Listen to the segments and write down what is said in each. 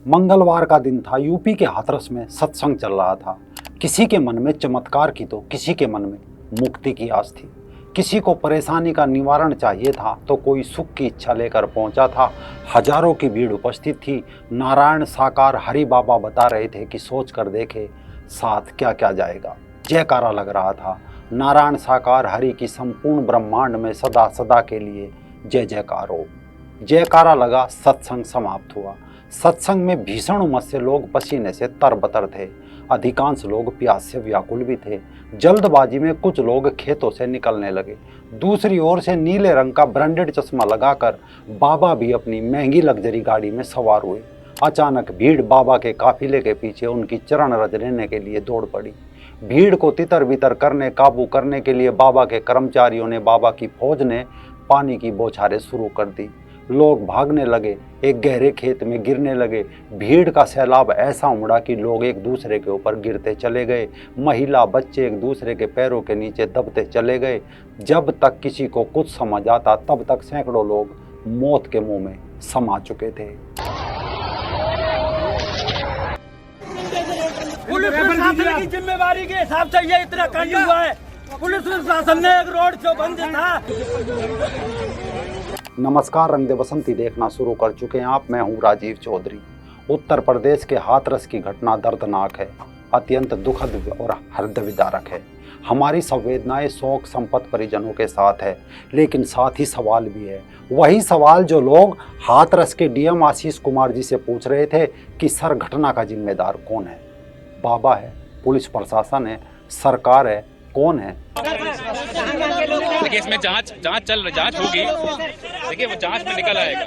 मंगलवार का दिन था। यूपी के हाथरस में सत्संग चल रहा था। किसी के मन में चमत्कार की तो किसी के मन में मुक्ति की आस थी। किसी को परेशानी का निवारण चाहिए था तो कोई सुख की इच्छा लेकर पहुंचा था। हजारों की भीड़ उपस्थित थी। नारायण साकार हरि बाबा बता रहे थे कि सोच कर देखे साथ क्या क्या जाएगा। जयकारा लग रहा था। नारायण साकार हरि की संपूर्ण ब्रह्मांड में सदा सदा के लिए जय जयकार हो। जयकारा लगा, सत्संग समाप्त हुआ। सत्संग में भीषण उमस से लोग पसीने से तरबतर थे। अधिकांश लोग प्यास से व्याकुल भी थे। जल्दबाजी में कुछ लोग खेतों से निकलने लगे। दूसरी ओर से नीले रंग का ब्रांडेड चश्मा लगाकर बाबा भी अपनी महंगी लग्जरी गाड़ी में सवार हुए। अचानक भीड़ बाबा के काफिले के पीछे उनकी चरण रज लेने के लिए दौड़ पड़ी। भीड़ को तितर बितर करने काबू करने के लिए बाबा के कर्मचारियों ने, बाबा की फौज ने पानी की बौछारें शुरू कर दी। लोग भागने लगे, एक गहरे खेत में गिरने लगे। भीड़ का सैलाब ऐसा उमड़ा कि लोग एक दूसरे के ऊपर गिरते चले गए। महिला बच्चे एक दूसरे के पैरों के नीचे दबते चले गए। जब तक किसी को कुछ समझ आता तब तक सैकड़ों लोग मौत के मुंह में समा चुके थे। पुलिस प्रशासन की जिम्मेवारी के हिसाब से ये इतना कांड हुआ है। पुलिस प्रशासन ने एक रोड शो बंद था। नमस्कार, रंग दे बसंती देखना शुरू कर चुके हैं आप। मैं हूं राजीव चौधरी। उत्तर प्रदेश के हाथरस की घटना दर्दनाक है, अत्यंत दुखद और हृदय विदारक है। हमारी संवेदनाएं शोक संपन्न परिजनों के साथ है, लेकिन साथ ही सवाल भी है। वही सवाल जो लोग हाथरस के डीएम आशीष कुमार जी से पूछ रहे थे कि सर, घटना का जिम्मेदार कौन है? बाबा है, पुलिस प्रशासन है, सरकार है, कौन है? देखिए, इसमें जांच होगी। देखिए, वो जांच में निकल आएगा।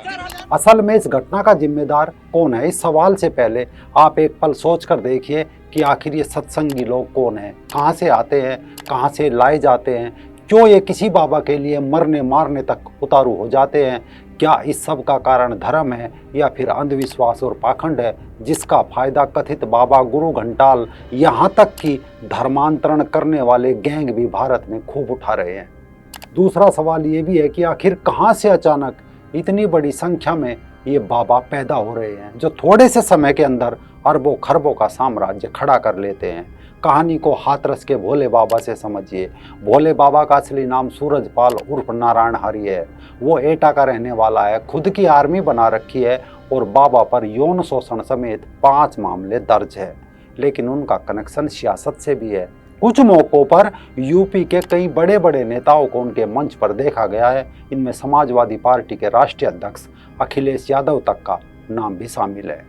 असल में इस घटना का जिम्मेदार कौन है? इस सवाल से पहले आप एक पल सोच कर देखिए कि आखिर ये सत्संगी लोग कौन हैं, कहाँ से आते हैं, कहाँ से लाए जाते हैं, क्यों ये किसी बाबा के लिए मरने मारने तक उतारू हो जाते हैं? क्या इस सब का कारण धर्म है या फिर अंधविश्वास और पाखंड है, जिसका फायदा कथित बाबा गुरु घंटाल, यहाँ तक कि धर्मांतरण करने वाले गैंग भी भारत में खूब उठा रहे हैं? दूसरा सवाल ये भी है कि आखिर कहाँ से अचानक इतनी बड़ी संख्या में ये बाबा पैदा हो रहे हैं, जो थोड़े से समय के अंदर अरबों खरबों का साम्राज्य खड़ा कर लेते हैं? कहानी को हाथरस के भोले बाबा से समझिए। भोले बाबा का असली नाम सूरजपाल उर्फ नारायण हरि है। वो एटा का रहने वाला है, खुद की आर्मी बना रखी है और बाबा पर यौन शोषण समेत 5 मामले दर्ज है। लेकिन उनका कनेक्शन सियासत से भी है। कुछ मौकों पर यूपी के कई बड़े बड़े नेताओं को उनके मंच पर देखा गया है। इनमें समाजवादी पार्टी के राष्ट्रीय अध्यक्ष अखिलेश यादव तक का नाम भी शामिल है।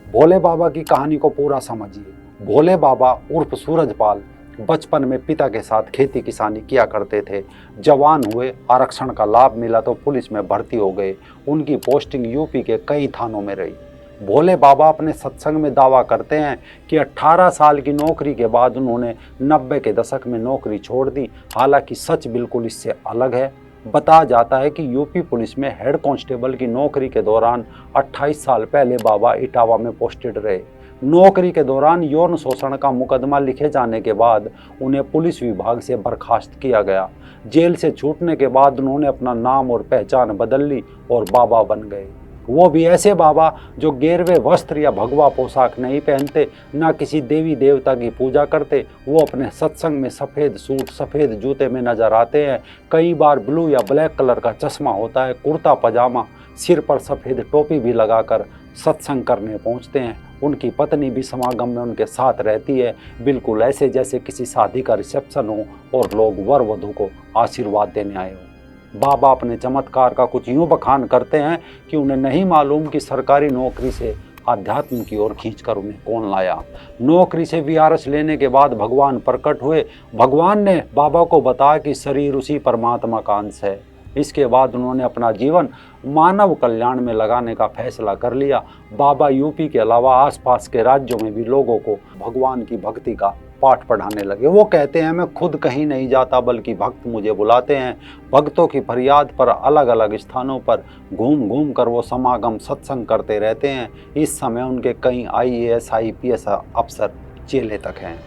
भोले बाबा की कहानी को पूरा समझिए। भोले बाबा उर्फ सूरजपाल बचपन में पिता के साथ खेती किसानी किया करते थे। जवान हुए, आरक्षण का लाभ मिला तो पुलिस में भर्ती हो गए। उनकी पोस्टिंग यूपी के कई थानों में रही। भोले बाबा अपने सत्संग में दावा करते हैं कि 18 साल की नौकरी के बाद उन्होंने 90 के दशक में नौकरी छोड़ दी। हालांकि सच बिल्कुल इससे अलग है। बताया जाता है कि यूपी पुलिस में हेड कांस्टेबल की नौकरी के दौरान 28 साल पहले बाबा इटावा में पोस्टेड रहे। नौकरी के दौरान यौन शोषण का मुकदमा लिखे जाने के बाद उन्हें पुलिस विभाग से बर्खास्त किया गया। जेल से छूटने के बाद उन्होंने अपना नाम और पहचान बदल ली और बाबा बन गए। वो भी ऐसे बाबा जो गेरवे वस्त्र या भगवा पोशाक नहीं पहनते, ना किसी देवी देवता की पूजा करते। वो अपने सत्संग में सफ़ेद सूट, सफ़ेद जूते में नजर आते हैं। कई बार ब्लू या ब्लैक कलर का चश्मा होता है, कुर्ता पजामा, सिर पर सफ़ेद टोपी भी लगाकर सत्संग करने पहुंचते हैं। उनकी पत्नी भी समागम में उनके साथ रहती है, बिल्कुल ऐसे जैसे किसी शादी का रिसेप्शन हो और लोग वर वधू को आशीर्वाद देने आए हो। बाबा अपने चमत्कार का कुछ यूं बखान करते हैं कि उन्हें नहीं मालूम कि सरकारी नौकरी से आध्यात्म की ओर खींचकर उन्हें कौन लाया। नौकरी से वीआरएस लेने के बाद भगवान प्रकट हुए। भगवान ने बाबा को बताया कि शरीर उसी परमात्मा का अंश है। इसके बाद उन्होंने अपना जीवन मानव कल्याण में लगाने का फैसला कर लिया। बाबा यूपी के अलावा आसपास के राज्यों में भी लोगों को भगवान की भक्ति का पाठ पढ़ाने लगे। वो कहते हैं, मैं खुद कहीं नहीं जाता बल्कि भक्त मुझे बुलाते हैं। भक्तों की फरियाद पर अलग अलग स्थानों पर घूम घूम कर वो समागम सत्संग करते रहते हैं। इस समय उनके कई IAS IPS अफसर चेले तक हैं।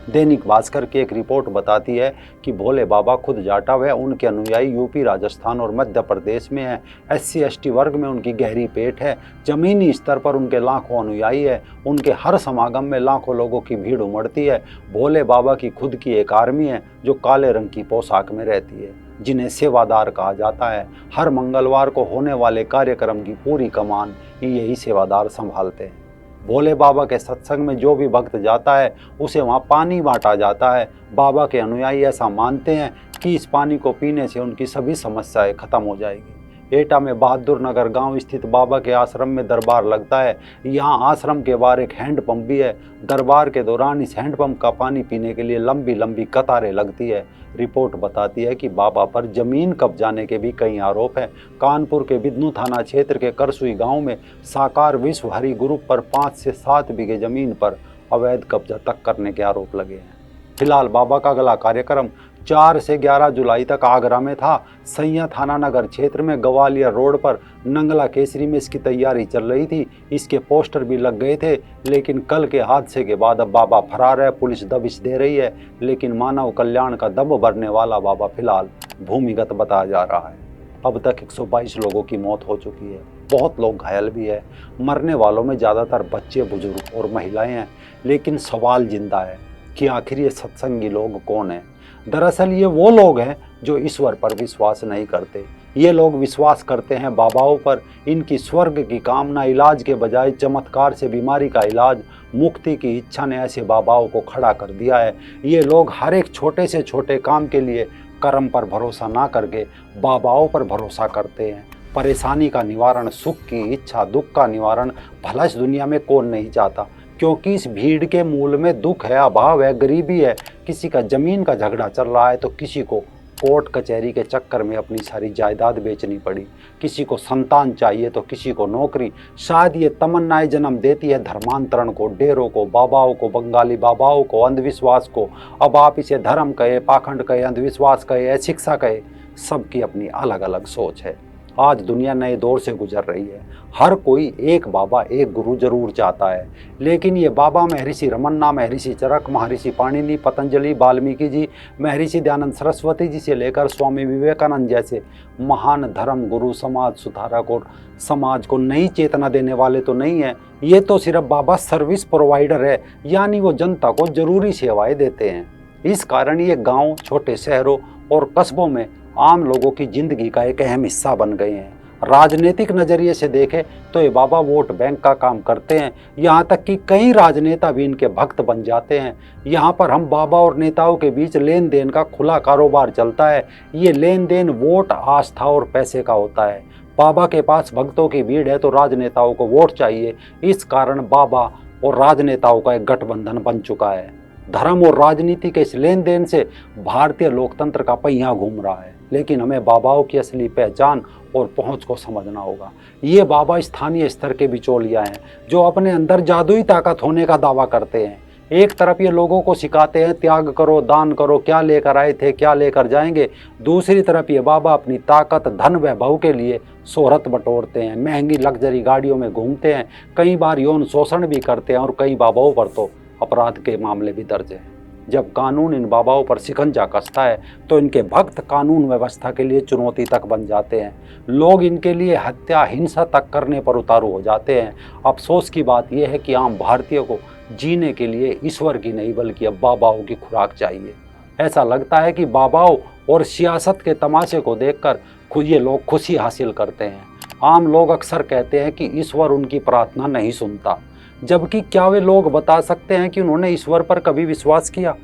दैनिक भास्कर की एक रिपोर्ट बताती है कि भोले बाबा खुद जाटा व उनके अनुयायी यूपी, राजस्थान और मध्य प्रदेश में हैं। SC ST वर्ग में उनकी गहरी पेट है। जमीनी स्तर पर उनके लाखों अनुयायी है। उनके हर समागम में लाखों लोगों की भीड़ उमड़ती है। भोले बाबा की खुद की एक आर्मी है जो काले रंग की पोशाक में रहती है, जिन्हें सेवादार कहा जाता है। हर मंगलवार को होने वाले कार्यक्रम की पूरी कमान यही सेवादार संभालते हैं। भोले बाबा के सत्संग में जो भी भक्त जाता है उसे वहाँ पानी बांटा जाता है। बाबा के अनुयायी ऐसा मानते हैं कि इस पानी को पीने से उनकी सभी समस्याएं खत्म हो जाएगी। एटा में बहादुर नगर गांव स्थित बाबा के आश्रम में दरबार लगता है। यहाँ आश्रम के बाहर एक हैंडपंप भी है। दरबार के दौरान इस हैंडपंप का पानी पीने के लिए लंबी लंबी कतारें लगती है। रिपोर्ट बताती है कि बाबा पर जमीन कब्जाने के भी कई आरोप हैं। कानपुर के बिदनू थाना क्षेत्र के करसुई गांव में साकार विश्व हरि ग्रुप पर 5 से 7 बीघे जमीन पर अवैध कब्जा तक करने के आरोप लगे हैं। फिलहाल बाबा का अगला कार्यक्रम 4 से 11 जुलाई तक आगरा में था। सैया थाना नगर क्षेत्र में ग्वालियर रोड पर नंगला केसरी में इसकी तैयारी चल रही थी। इसके पोस्टर भी लग गए थे, लेकिन कल के हादसे के बाद अब बाबा फरार है। पुलिस दबिश दे रही है, लेकिन मानव कल्याण का दम भरने वाला बाबा फिलहाल भूमिगत बताया जा रहा है। अब तक 122 लोगों की मौत हो चुकी है। बहुत लोग घायल भी है। मरने वालों में ज़्यादातर बच्चे, बुजुर्ग और महिलाएं हैं। लेकिन सवाल जिंदा है कि आखिर ये सत्संगी लोग कौन हैं। दरअसल ये वो लोग हैं जो ईश्वर पर विश्वास नहीं करते। ये लोग विश्वास करते हैं बाबाओं पर। इनकी स्वर्ग की कामना इलाज के बजाय चमत्कार से बीमारी का इलाज, मुक्ति की इच्छा ने ऐसे बाबाओं को खड़ा कर दिया है। ये लोग हर एक छोटे से छोटे काम के लिए कर्म पर भरोसा ना करके बाबाओं पर भरोसा करते हैं। परेशानी का निवारण, सुख की इच्छा, दुख का निवारण भला इस दुनिया में कौन नहीं चाहता, क्योंकि इस भीड़ के मूल में दुख है, अभाव है, गरीबी है। किसी का जमीन का झगड़ा चल रहा है तो किसी को कोर्ट कचहरी के चक्कर में अपनी सारी जायदाद बेचनी पड़ी। किसी को संतान चाहिए तो किसी को नौकरी। शायद ये तमन्नाएं जन्म देती है धर्मांतरण को, डेरों को, बाबाओं को, बंगाली बाबाओं को, अंधविश्वास को। अब आप इसे धर्म कहे, पाखंड कहे, अंधविश्वास कहे, शिक्षा कहे, सबकी अपनी अलग अलग सोच है। आज दुनिया नए दौर से गुजर रही है। हर कोई एक बाबा, एक गुरु जरूर चाहता है, लेकिन ये बाबा महर्षि रमन्ना, महर्षि चरक, महर्षि पाणिनि, पतंजलि, वाल्मीकि जी, महर्षि दयानंद सरस्वती जी से लेकर स्वामी विवेकानंद जैसे महान धर्म गुरु, समाज सुधारक और समाज को नई चेतना देने वाले तो नहीं है। ये तो सिर्फ बाबा सर्विस प्रोवाइडर है, यानी वो जनता को जरूरी सेवाएं देते हैं। इस कारण ये गाँव, छोटे शहरों और कस्बों में आम लोगों की जिंदगी का एक अहम हिस्सा बन गए हैं। राजनीतिक नज़रिए से देखें तो ये बाबा वोट बैंक का काम करते हैं। यहाँ तक कि कई राजनेता भी इनके भक्त बन जाते हैं। यहाँ पर हम बाबा और नेताओं के बीच लेन देन का खुला कारोबार चलता है। ये लेन देन वोट, आस्था और पैसे का होता है। बाबा के पास भक्तों की भीड़ है तो राजनेताओं को वोट चाहिए। इस कारण बाबा और राजनेताओं का एक गठबंधन बन चुका है। धर्म और राजनीति के इस लेन देन से भारतीय लोकतंत्र का पहिया घूम रहा है। लेकिन हमें बाबाओं की असली पहचान और पहुंच को समझना होगा। ये बाबा स्थानीय स्तर के बिचौलिया हैं जो अपने अंदर जादुई ताकत होने का दावा करते हैं। एक तरफ ये लोगों को सिखाते हैं त्याग करो, दान करो, क्या लेकर आए थे क्या लेकर जाएंगे। दूसरी तरफ ये बाबा अपनी ताकत, धन, वैभव के लिए शोहरत बटोरते हैं, महंगी लग्जरी गाड़ियों में घूमते हैं, कई बार यौन शोषण भी करते हैं और कई बाबाओं पर तो अपराध के मामले भी दर्ज हैं। जब कानून इन बाबाओं पर शिकंजा कसता है तो इनके भक्त कानून व्यवस्था के लिए चुनौती तक बन जाते हैं। लोग इनके लिए हत्या, हिंसा तक करने पर उतारू हो जाते हैं। अफसोस की बात यह है कि आम भारतीय को जीने के लिए ईश्वर की नहीं बल्कि अब बाबाओं की खुराक चाहिए। ऐसा लगता है कि बाबाओं और सियासत के तमाशे को देखकर खुद ये लोग खुशी हासिल करते हैं। आम लोग अक्सर कहते हैं कि ईश्वर उनकी प्रार्थना नहीं सुनता, जबकि क्या वे लोग बता सकते हैं कि उन्होंने ईश्वर पर कभी विश्वास किया,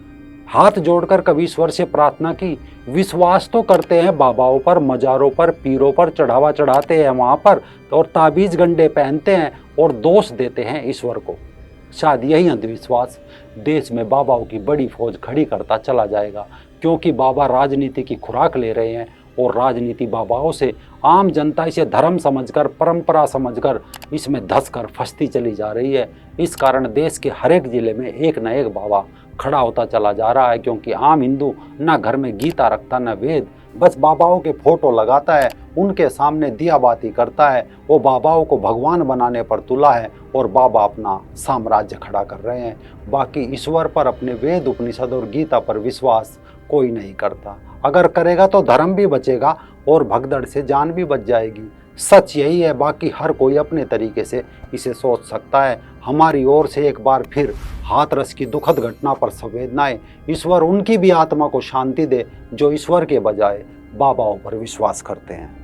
हाथ जोड़कर कभी ईश्वर से प्रार्थना की? विश्वास तो करते हैं बाबाओं पर, मजारों पर, पीरों पर चढ़ावा चढ़ाते हैं वहाँ पर और ताबीज गंडे पहनते हैं और दोष देते हैं ईश्वर को। शायद यही अंधविश्वास देश में बाबाओं की बड़ी फौज खड़ी करता चला जाएगा, क्योंकि बाबा राजनीति की खुराक ले रहे हैं और राजनीति बाबाओं से आम जनता इसे धर्म समझकर, परंपरा समझकर इसमें धंसकर फंसती चली जा रही है। इस कारण देश के हर एक जिले में एक न एक बाबा खड़ा होता चला जा रहा है, क्योंकि आम हिंदू ना घर में गीता रखता न वेद, बस बाबाओं के फोटो लगाता है, उनके सामने दिया बाती करता है। वो बाबाओं को भगवान बनाने पर तुला है और बाबा अपना साम्राज्य खड़ा कर रहे हैं। बाकी ईश्वर पर, अपने वेद उपनिषद और गीता पर विश्वास कोई नहीं करता। अगर करेगा तो धर्म भी बचेगा और भगदड़ से जान भी बच जाएगी। सच यही है, बाकी हर कोई अपने तरीके से इसे सोच सकता है। हमारी ओर से एक बार फिर हाथरस की दुखद घटना पर संवेदनाएं। ईश्वर उनकी भी आत्मा को शांति दे जो ईश्वर के बजाय बाबाओं पर विश्वास करते हैं।